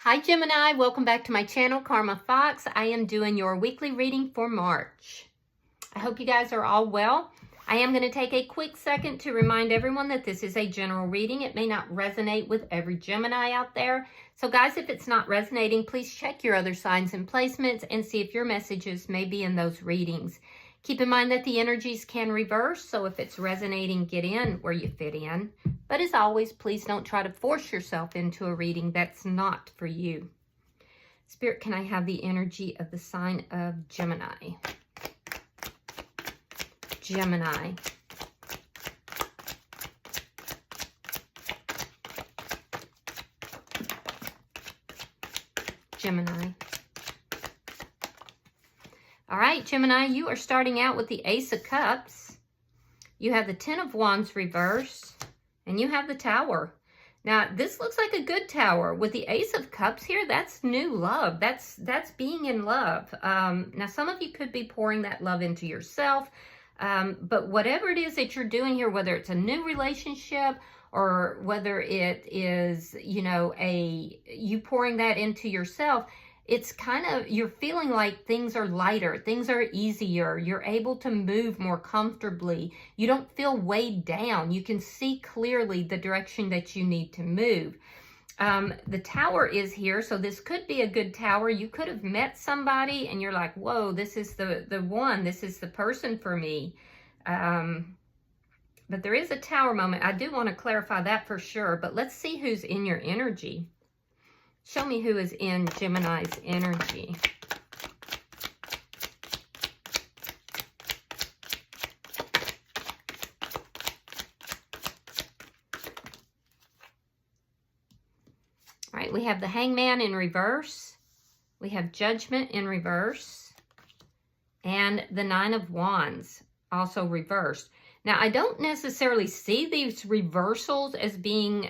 Hi Gemini, welcome back to my channel, Karma Fox. I am doing your weekly reading for March. I hope you guys are all well. I am going to take a quick second to remind everyone that this is a general reading. It may not resonate with every Gemini out there. So guys, if it's not resonating, please check your other signs and placements and see if your messages may be in those readings. Keep in mind that the energies can reverse, so if it's resonating, get in where you fit in. But as always, please don't try to force yourself into a reading that's not for you. Spirit, can I have the energy of the sign of Gemini? Gemini. Gemini. All right, Gemini, you are starting out with the Ace of Cups. You have the Ten of Wands reverse, and you have the Tower. Now, this looks like a good tower. With the Ace of Cups here, that's new love. That's being in love. Now, some of you could be pouring that love into yourself, but whatever it is that you're doing here, whether it's a new relationship or whether it is, you pouring that into yourself, it's kind of, you're feeling like things are lighter, things are easier, you're able to move more comfortably, you don't feel weighed down, you can see clearly the direction that you need to move. The Tower is here, so this could be a good tower. You could have met somebody and you're like, whoa, this is the one, this is the person for me. But there is a Tower moment. I do want to clarify that for sure, but let's see who's in your energy. Show me who is in Gemini's energy. All right, we have the Hangman in reverse. We have Judgment in reverse. And the Nine of Wands also reversed. Now, I don't necessarily see these reversals as being,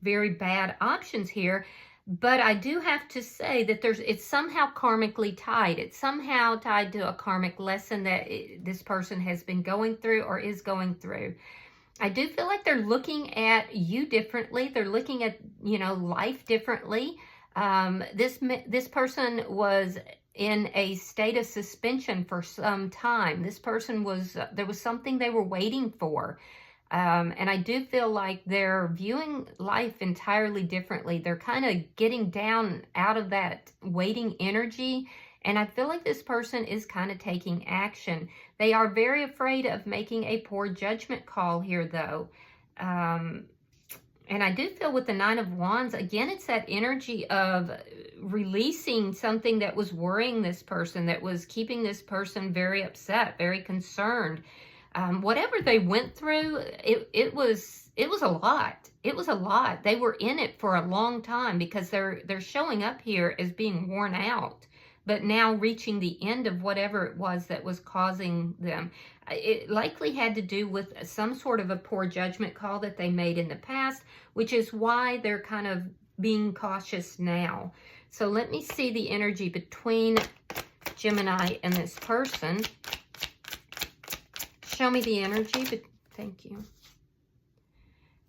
very bad options here, but I do have to say that it's somehow karmically tied. It's somehow tied to a karmic lesson that this person has been going through or is going through. I do feel like they're looking at you differently. They're looking at, life differently. This person was in a state of suspension for some time. This person there was something they were waiting for. And I do feel like they're viewing life entirely differently. They're kind of getting down out of that waiting energy. And I feel like this person is kind of taking action. They are very afraid of making a poor judgment call here, though. And I do feel with the Nine of Wands, again, it's that energy of releasing something that was worrying this person, that was keeping this person very upset, very concerned. Whatever they went through, it was a lot. It was a lot. They were in it for a long time because they're showing up here as being worn out, but now reaching the end of whatever it was that was causing them. It likely had to do with some sort of a poor judgment call that they made in the past, which is why they're kind of being cautious now. So let me see the energy between Gemini and this person. Show me the energy, but thank you.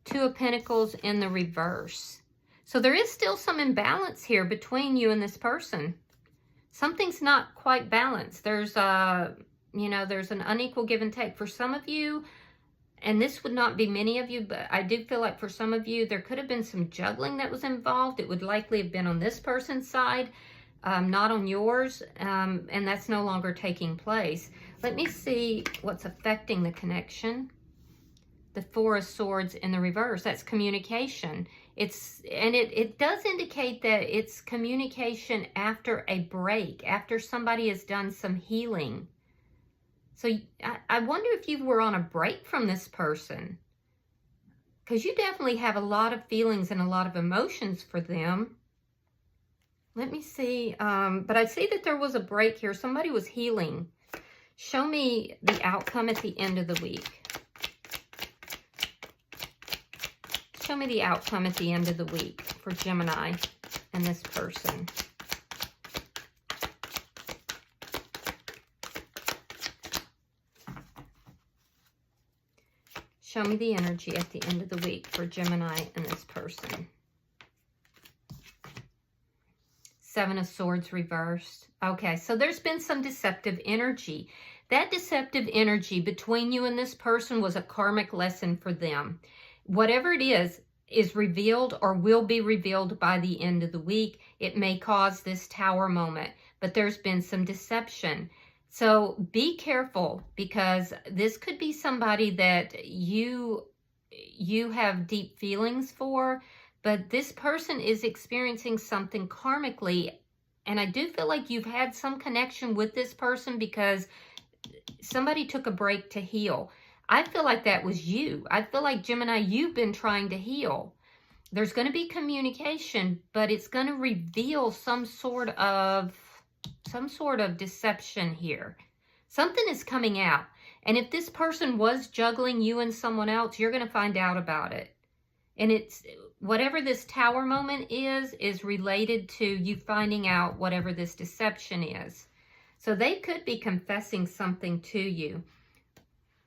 Two of Pentacles in the reverse. So there is still some imbalance here between you and this person. Something's not quite balanced. There's there's an unequal give and take for some of you, and this would not be many of you, but I do feel like for some of you, there could have been some juggling that was involved. It would likely have been on this person's side, not on yours, and that's no longer taking place. Let me see what's affecting the connection. The Four of Swords in the reverse, that's communication. It does indicate that it's communication after a break, after somebody has done some healing. So I wonder if you were on a break from this person, because you definitely have a lot of feelings and a lot of emotions for them. Let me see, but I see that there was a break here. Somebody was healing. Show me the outcome at the end of the week. Show me the outcome at the end of the week for Gemini and this person. Show me the energy at the end of the week for Gemini and this person. Seven of Swords reversed. Okay, so there's been some deceptive energy. That deceptive energy between you and this person was a karmic lesson for them. Whatever it is revealed or will be revealed by the end of the week. It may cause this Tower moment, but there's been some deception. So be careful, because this could be somebody that you have deep feelings for, but this person is experiencing something karmically. And I do feel like you've had some connection with this person because somebody took a break to heal. I feel like that was you. I feel like, Gemini, you've been trying to heal. There's going to be communication, but it's going to reveal some sort of deception here. Something is coming out. And if this person was juggling you and someone else, you're going to find out about it. And it's whatever this Tower moment is related to you finding out whatever this deception is. So they could be confessing something to you.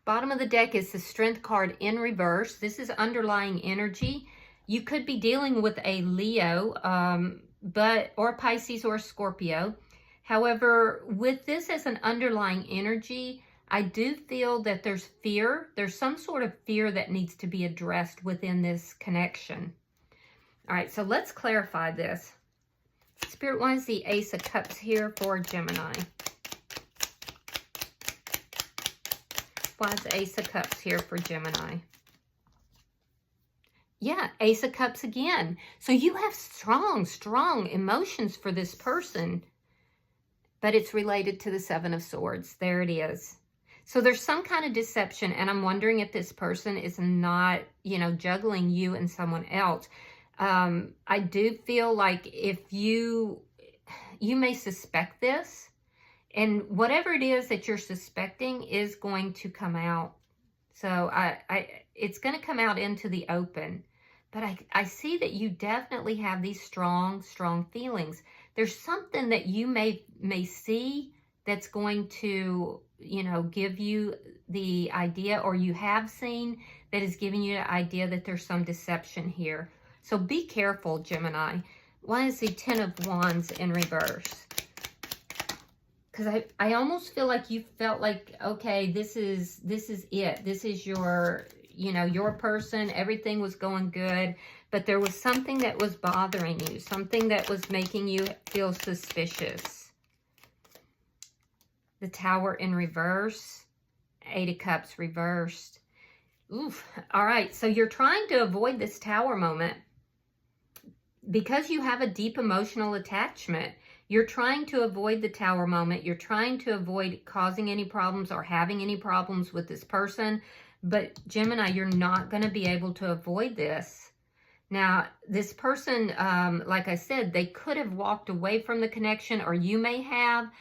Bottom of the deck is the Strength card in reverse. This is underlying energy. You could be dealing with a Leo, or Pisces or Scorpio. However, with this as an underlying energy, I do feel that there's fear. There's some sort of fear that needs to be addressed within this connection. All right, so let's clarify this. Spirit, why is the Ace of Cups here for Gemini? Why is the Ace of Cups here for Gemini? Yeah, Ace of Cups again. So you have strong emotions for this person, but it's related to the Seven of Swords. There it is. So there's some kind of deception, and I'm wondering if this person is not, juggling you and someone else. I do feel like if you may suspect this, and whatever it is that you're suspecting is going to come out. So it's going to come out into the open. But I see that you definitely have these strong feelings. There's something that you may see that's going to, give you the idea, or you have seen that is giving you the idea that there's some deception here. So be careful, Gemini. Why is the Ten of Wands in reverse? Because I almost feel like you felt like, okay, this is it. This is your, your person. Everything was going good, but there was something that was bothering you, something that was making you feel suspicious. The Tower in reverse, Eight of Cups reversed. Oof. All right, so you're trying to avoid this Tower moment because you have a deep emotional attachment. You're trying to avoid the Tower moment. You're trying to avoid causing any problems or having any problems with this person. But Gemini, you're not going to be able to avoid this. Now, this person, like I said, they could have walked away from the connection, or you may have.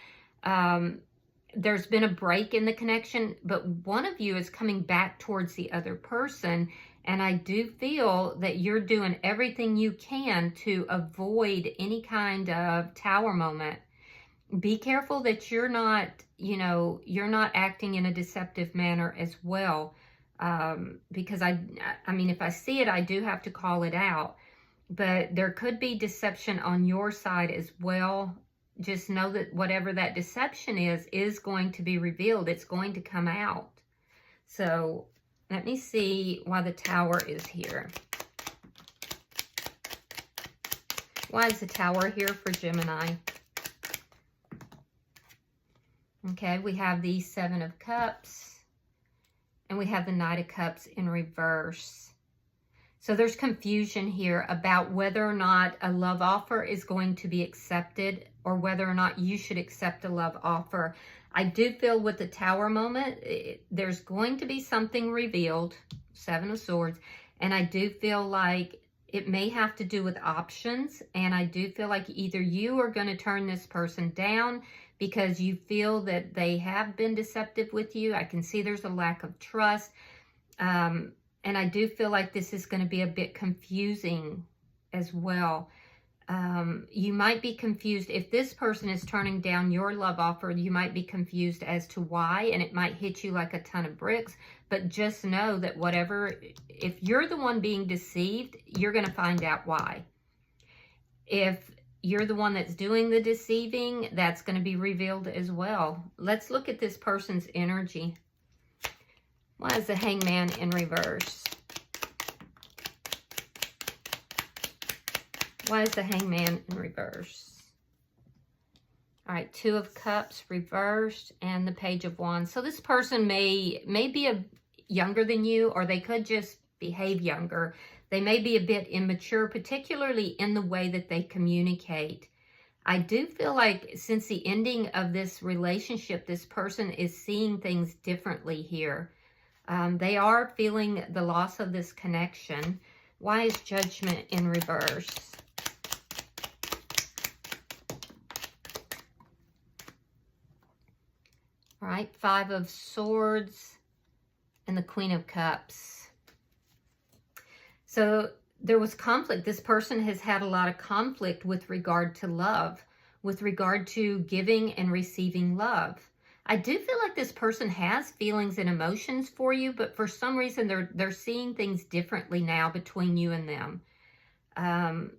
There's been a break in the connection, but one of you is coming back towards the other person. And I do feel that you're doing everything you can to avoid any kind of Tower moment. Be careful that you're not, you're not acting in a deceptive manner as well. Because I mean, if I see it, I do have to call it out. But there could be deception on your side as well. Just know that whatever that deception is going to be revealed. It's going to come out. So let me see why the Tower is here. Why is the Tower here for Gemini? Okay, we have the Seven of Cups, and we have the Knight of Cups in reverse. So there's confusion here about whether or not a love offer is going to be accepted, or whether or not you should accept a love offer. I do feel with the Tower moment, there's going to be something revealed, Seven of Swords, and I do feel like it may have to do with options, and I do feel like either you are going to turn this person down because you feel that they have been deceptive with you. I can see there's a lack of trust, and I do feel like this is going to be a bit confusing as well. You might be confused if this person is turning down your love offer. You might be confused as to why, and it might hit you like a ton of bricks. But just know that if you're the one being deceived, you're going to find out why. If you're the one that's doing the deceiving, that's going to be revealed as well. Let's look at this person's energy. Why is the Hangman in reverse? Why is the Hangman in reverse? All right, Two of Cups reversed and the Page of Wands. So this person may be younger than you, or they could just behave younger. They may be a bit immature, particularly in the way that they communicate. I do feel like since the ending of this relationship, this person is seeing things differently here. They are feeling the loss of this connection. Why is Judgment in reverse? All right, Five of Swords and the Queen of Cups. So there was conflict. This person has had a lot of conflict with regard to love, with regard to giving and receiving love. I do feel like this person has feelings and emotions for you, but for some reason they're seeing things differently now between you and them.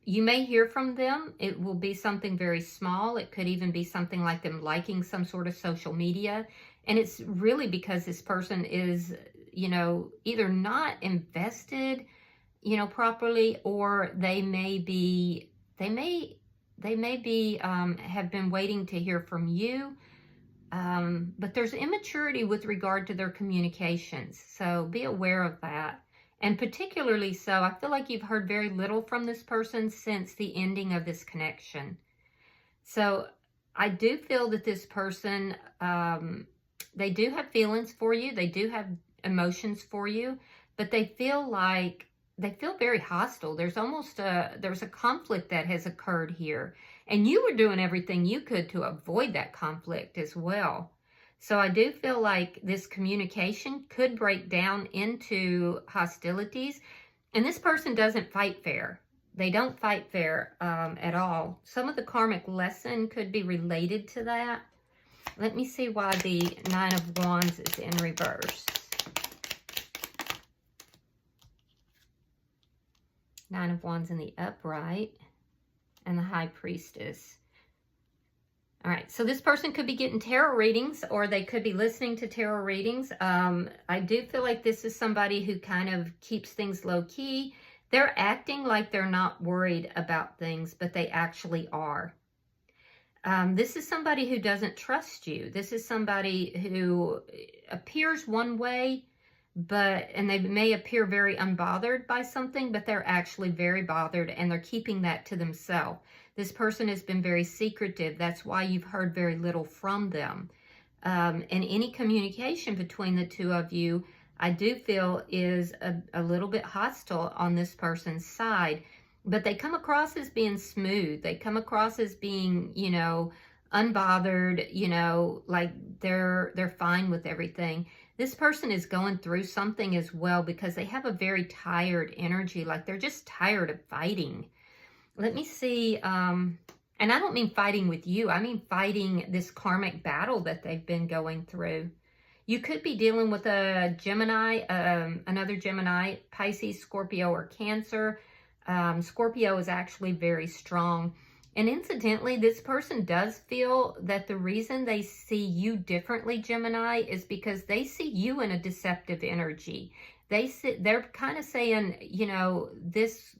You may hear from them. It will be something very small. It could even be something like them liking some sort of social media. And it's really because this person is, either not invested, properly, or they may have been waiting to hear from you. But there's immaturity with regard to their communications. So be aware of that. And particularly so, I feel like you've heard very little from this person since the ending of this connection. So I do feel that this person, they do have feelings for you. They do have emotions for you, but they feel very hostile. There's a conflict that has occurred here. And you were doing everything you could to avoid that conflict as well. So I do feel like this communication could break down into hostilities. And this person doesn't fight fair. They don't fight fair at all. Some of the karmic lesson could be related to that. Let me see why the Nine of Wands is in reverse. Nine of Wands in the upright. And the High Priestess. All right, so this person could be getting tarot readings, or they could be listening to tarot readings. I do feel like this is somebody who kind of keeps things low key. They're acting like they're not worried about things, but they actually are. This is somebody who doesn't trust you. This is somebody who appears one way, and they may appear very unbothered by something, but they're actually very bothered, and they're keeping that to themselves. This person has been very secretive. That's why you've heard very little from them. And any communication between the two of you, I do feel, is a little bit hostile on this person's side. But they come across as being smooth. They come across as being, unbothered, like they're fine with everything. This person is going through something as well because they have a very tired energy, like they're just tired of fighting. Let me see, and I don't mean fighting with you. I mean fighting this karmic battle that they've been going through. You could be dealing with a Gemini, another Gemini, Pisces, Scorpio, or Cancer. Scorpio is actually very strong. And incidentally, this person does feel that the reason they see you differently, Gemini, is because they see you in a deceptive energy. They're kind of saying, this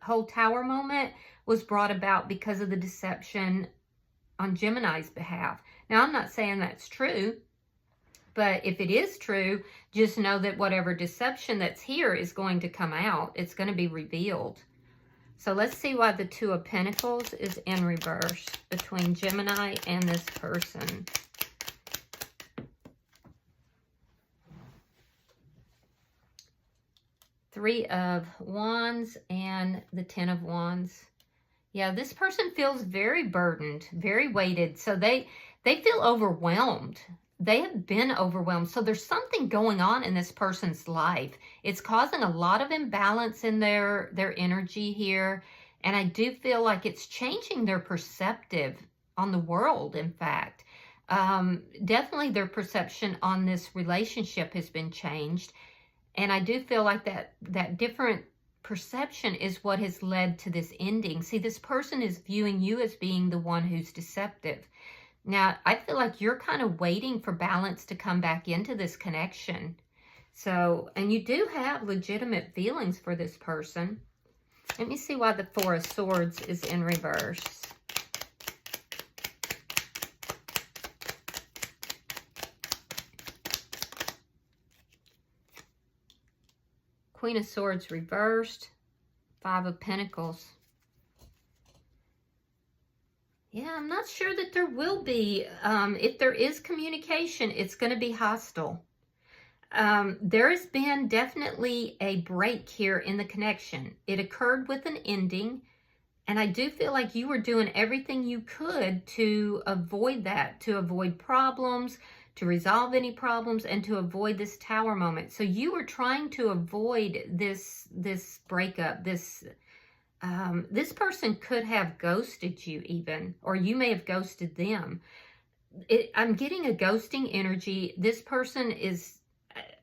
whole Tower moment was brought about because of the deception on Gemini's behalf. Now, I'm not saying that's true, but if it is true, just know that whatever deception that's here is going to come out. It's going to be revealed. So let's see why the Two of Pentacles is in reverse between Gemini and this person. Three of Wands and the Ten of Wands. Yeah, this person feels very burdened, very weighted. So they feel overwhelmed. They have been overwhelmed. So there's something going on in this person's life. It's causing a lot of imbalance in their energy here. And I do feel like it's changing their perspective on the world, in fact. Definitely their perception on this relationship has been changed. And I do feel like that different perception is what has led to this ending. See, this person is viewing you as being the one who's deceptive. Now, I feel like you're kind of waiting for balance to come back into this connection. So, and you do have legitimate feelings for this person. Let me see why the Four of Swords is in reverse. Queen of Swords reversed. Five of Pentacles. Yeah, I'm not sure that there will be. If there is communication, it's going to be hostile. There has been definitely a break here in the connection. It occurred with an ending, and I do feel like you were doing everything you could to avoid that, to avoid problems, to resolve any problems, and to avoid this Tower moment. So you were trying to avoid this breakup. This person could have ghosted you even, or you may have ghosted them. I'm getting a ghosting energy. This person is,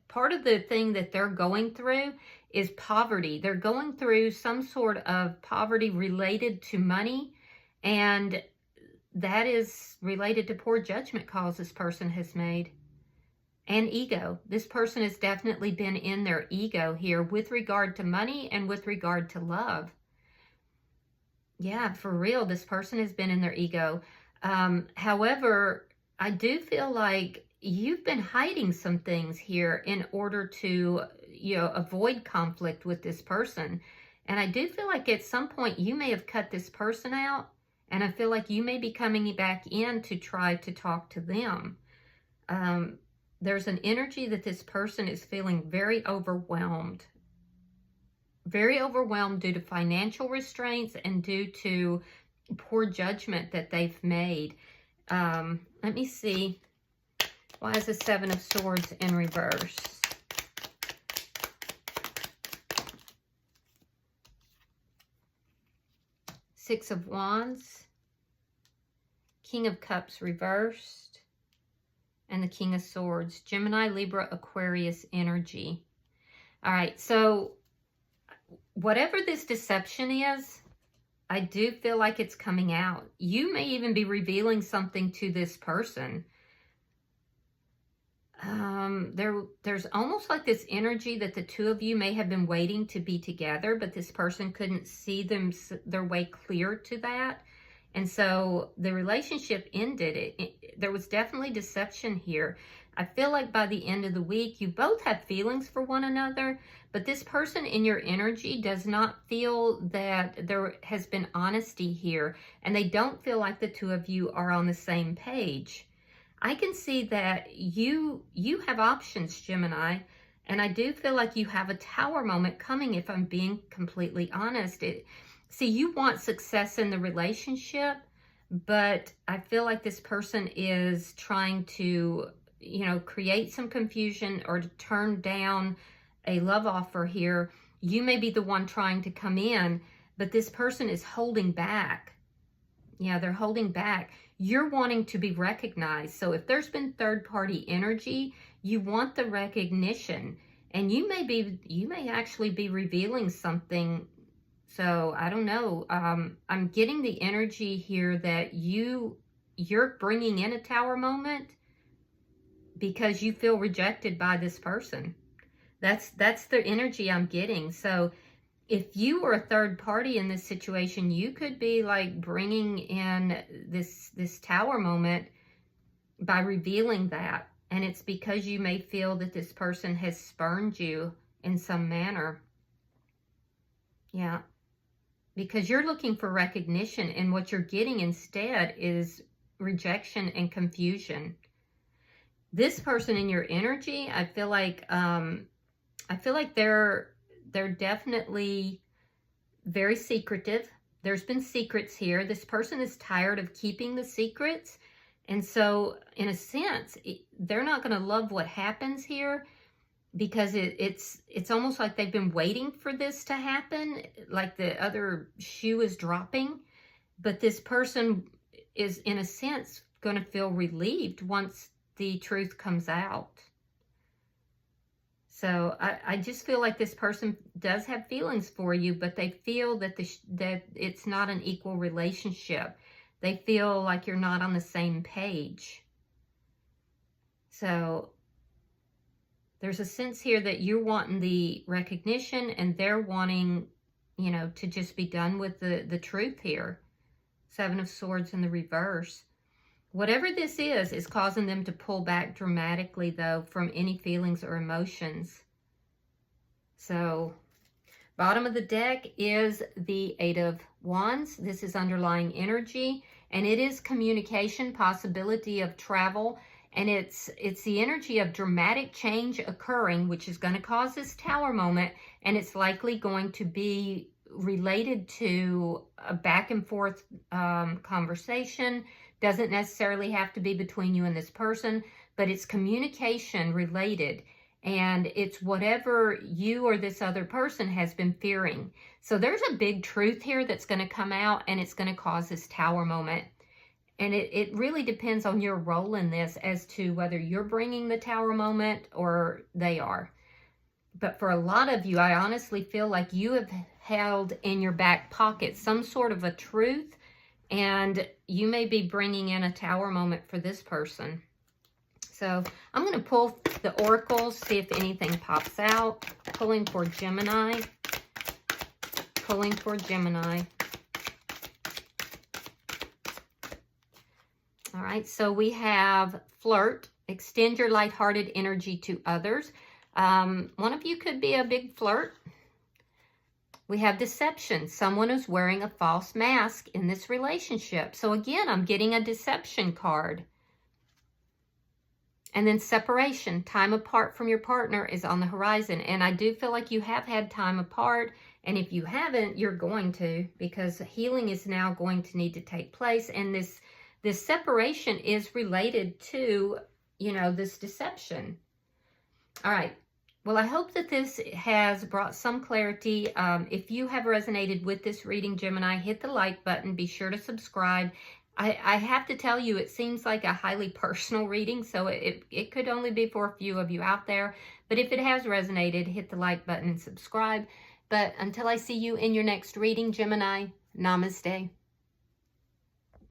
part of the thing that they're going through is poverty. They're going through some sort of poverty related to money, and that is related to poor judgment calls this person has made. And ego. This person has definitely been in their ego here with regard to money and with regard to love. Yeah, for real, this person has been in their ego. However, I do feel like you've been hiding some things here in order to, avoid conflict with this person. And I do feel like at some point you may have cut this person out, and I feel like you may be coming back in to try to talk to them. There's an energy that this person is feeling very overwhelmed. Very overwhelmed due to financial restraints and due to poor judgment that they've made. Let me see. Why is the Seven of Swords in reverse? Six of Wands. King of Cups reversed. And the King of Swords. Gemini, Libra, Aquarius energy. All right, so whatever this deception is, I do feel like it's coming out. You may even be revealing something to this person. There's almost like this energy that the two of you may have been waiting to be together, but this person couldn't see their way clear to that. And so the relationship ended. There was definitely deception here. I feel like by the end of the week, you both have feelings for one another, but this person in your energy does not feel that there has been honesty here, and they don't feel like the two of you are on the same page. I can see that you have options, Gemini, and I do feel like you have a Tower moment coming, if I'm being completely honest. See, you want success in the relationship, but I feel like this person is trying to, create some confusion or to turn down a love offer here. You may be the one trying to come in, but this person is holding back. Yeah, they're holding back. You're wanting to be recognized. So if there's been third-party energy, you want the recognition, and you may actually be revealing something. So I don't know. I'm getting the energy here that you're bringing in a Tower moment because you feel rejected by this person. That's the energy I'm getting. So if you were a third party in this situation, you could be like bringing in this Tower moment by revealing that. And it's because you may feel that this person has spurned you in some manner. Yeah. Because you're looking for recognition, and what you're getting instead is rejection and confusion. This person in your energy, I feel like they're definitely very secretive. There's been secrets here. This person is tired of keeping the secrets. And so, in a sense, they're not going to love what happens here, because it's almost like they've been waiting for this to happen, like the other shoe is dropping. But this person is, in a sense, going to feel relieved once the truth comes out. So I just feel like this person does have feelings for you, but they feel that that it's not an equal relationship. They feel like you're not on the same page. So there's a sense here that you're wanting the recognition and they're wanting, you know, to just be done with the truth here. Seven of Swords in the reverse. Whatever this is causing them to pull back dramatically, though, from any feelings or emotions. So, bottom of the deck is the Eight of Wands. This is underlying energy, and it is communication, possibility of travel, and it's the energy of dramatic change occurring, which is going to cause this Tower moment, and it's likely going to be related to a back and forth conversation. Doesn't necessarily have to be between you and this person, but it's communication related, and it's whatever you or this other person has been fearing. So there's a big truth here that's going to come out, and it's going to cause this Tower moment. And it really depends on your role in this as to whether you're bringing the Tower moment or they are. But for a lot of you, I honestly feel like you have held in your back pocket some sort of a truth, and you may be bringing in a Tower moment for this person. So I'm going to pull the oracles, see if anything pops out. Pulling for Gemini. Pulling for Gemini. All right, so we have flirt. Extend your lighthearted energy to others. One of you could be a big flirt. We have deception. Someone is wearing a false mask in this relationship. So again, I'm getting a deception card. And then separation. Time apart from your partner is on the horizon. And I do feel like you have had time apart. And if you haven't, you're going to, because healing is now going to need to take place. And this separation is related to, you know, this deception. All right. Well, I hope that this has brought some clarity. If you have resonated with this reading, Gemini, hit the like button. Be sure to subscribe. I have to tell you, it seems like a highly personal reading, so it could only be for a few of you out there. But if it has resonated, hit the like button and subscribe. But until I see you in your next reading, Gemini, namaste.